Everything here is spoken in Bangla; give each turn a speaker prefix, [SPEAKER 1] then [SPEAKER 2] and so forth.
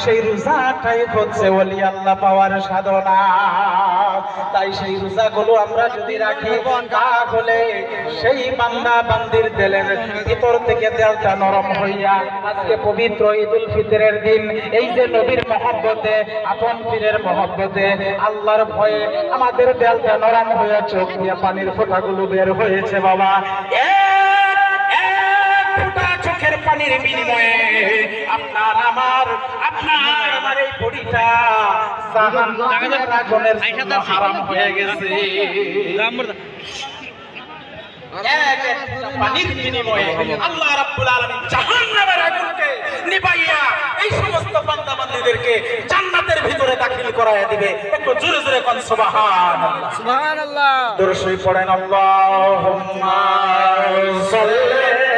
[SPEAKER 1] সেই রোজাটাই হচ্ছে ওলি আল্লাহ পাওয়ার সাধনা। তাই সেই রোজাগুলো আমরা যদি রাখি তাহলে সেই বান্দা বান্দির দিলের ভিতর থেকে দেলটা নরম হইয়া আজকে পবিত্র ঈদুল ফিতরের দিন এই যে নবীর মহব্বতে আপন পীরের মহব্বতে আল্লাহর ভয়ে আমাদের দেলটা নরম হয়ে চোখ দিয়ে পানির ফোঁটাগুলো বের হয়েছে বাবা। চোখের পানির বিনিময়ে আপনার আমার এই বডিটা জাহান্নামের আগুনের জন্য হারাম হয়ে গেছে। পানির বিনিময়ে আল্লাহ রাব্বুল আলামিন জাহান্নামের আগুনকে নিভাইয়া এই সমস্ত বান্দা বান্দীদেরকে জান্নাতের ভিতরে দাখিল করায় দিবে। একটু জোরে জোরে কোন সুবহানাল্লাহ সুবহানাল্লাহ। দরুদ শরীফ পড়েন আল্লাহুম্মা সাল্লি